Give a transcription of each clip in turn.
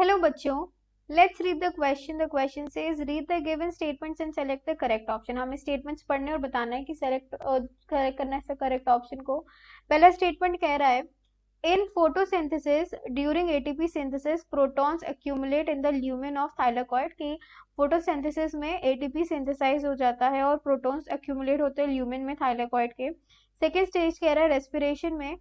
Hello बच्चों, let's read the question. The question says read the given statements and select the correct option. हमें statements पढ़ने और बताना है कि correct करना है correct option को. पहला statement कह रहा है in photosynthesis during ATP synthesis protons accumulate in the lumen of thylakoid. कि photosynthesis में ATP synthesize हो जाता है और protons accumulate होते हैं lumen में thylakoid के. Second stage कह रहा है respiration में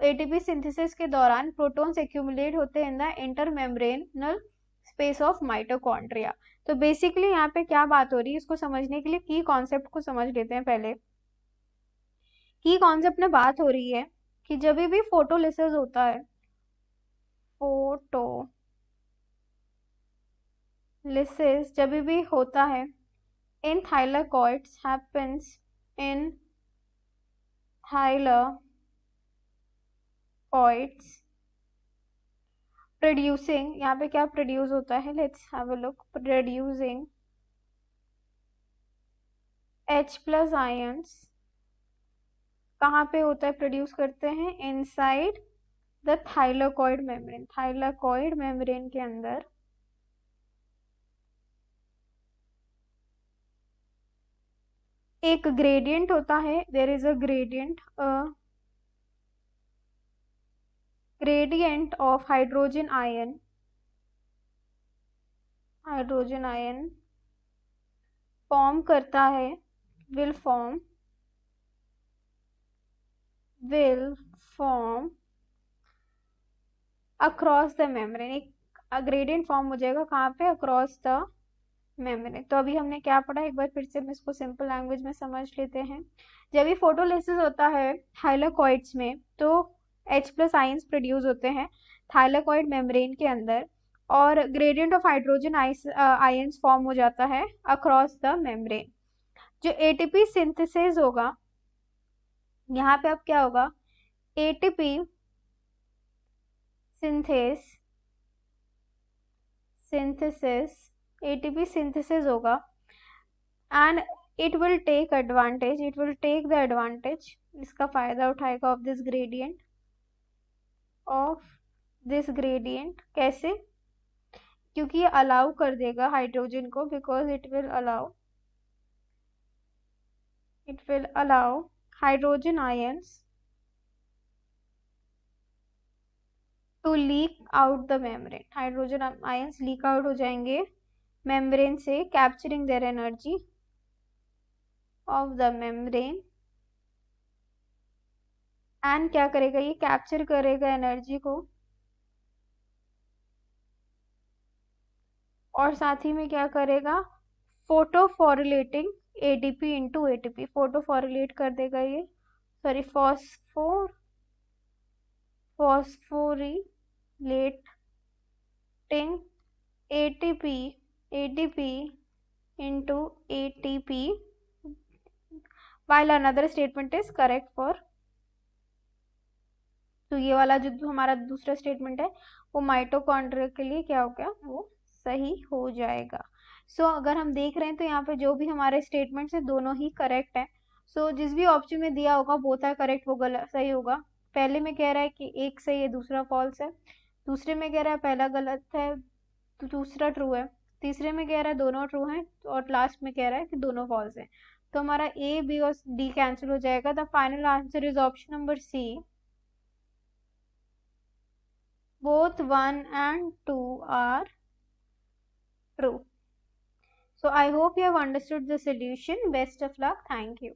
एटीपी सिंथेसिस के दौरान प्रोटॉन्स एक्यूमुलेट होते हैं in the intermembranal space of mitochondria. तो बेसिकली यहाँ पे क्या बात हो रही है, इसको समझने के लिए की कॉन्सेप्ट को समझ लेते हैं. पहले की कॉन्सेप्ट में बात हो रही है कि जब भी फोटोलिसिस होता है, फोटोलिसिस जब भी होता है in thylakoids happens in thylakoids producing, यहाँ पे क्या प्रोड्यूस होता है, let's have a look. Producing H+ ions कहाँ पे होता है, प्रोड्यूस करते हैं inside the thylakoid membrane. Thylakoid membrane के अंदर एक ग्रेडियंट होता है. There is a gradient of hydrogen ion form करता है, will form across the membrane. एक ग्रेडियंट फॉर्म हो जाएगा कहाँ पे, अक्रॉस द मेम्ब्रेन. तो अभी हमने क्या पढ़ा, एक बार फिर से हम इसको सिंपल लैंग्वेज में समझ लेते हैं. जब भी फोटोलिसिस होता है थाइलाकॉइड्स में तो H+ आयंस प्रोड्यूस होते हैं थाइलाकॉइड मेम्ब्रेन के अंदर और gradient of hydrogen ions form हो जाता है अक्रॉस द मेम्ब्रेन. जो एटीपी सिंथेसिस होगा, यहाँ पे अब क्या होगा, एटीपी सिंथेसिस होगा and it will take the advantage, इसका फायदा उठाएगा ऑफ दिस ग्रेडियंट. कैसे, क्योंकि ये अलाउ कर देगा हाइड्रोजन को, because it will allow hydrogen ions to leak out the membrane. Hydrogen ions leak out हो जाएंगे मेम्ब्रेन से, capturing their energy of the membrane. And क्या करेगा, ये कैप्चर करेगा एनर्जी को और साथ ही में क्या करेगा, photophosphorylating ADP into ATP. Photophosphorylate कर देगा ये, sorry phosphorylating ATP into ATP while another statement is correct for. तो ये वाला जो हमारा दूसरा स्टेटमेंट है वो माइटोकॉन्ड्रिया के लिए क्या हो गया, वो सही हो जाएगा. अगर हम देख रहे हैं तो यहाँ पे जो भी हमारे स्टेटमेंट्स है दोनों ही करेक्ट है. जिस भी ऑप्शन में दिया होगा बोथ आर करेक्ट, वो गलत सही होगा. पहले में कह रहा है कि एक सही है दूसरा फॉल्स है, दूसरे में कह रहा है पहला गलत है तो दूसरा ट्रू है, तीसरे में कह रहा है दोनों ट्रू हैं और लास्ट में कह रहा है कि दोनों फॉल्स हैं. तो हमारा ए, बी और डी कैंसिल हो जाएगा. The final answer is option number C, both 1 and 2 are true. So I hope you have understood the solution. Best of luck. Thank you.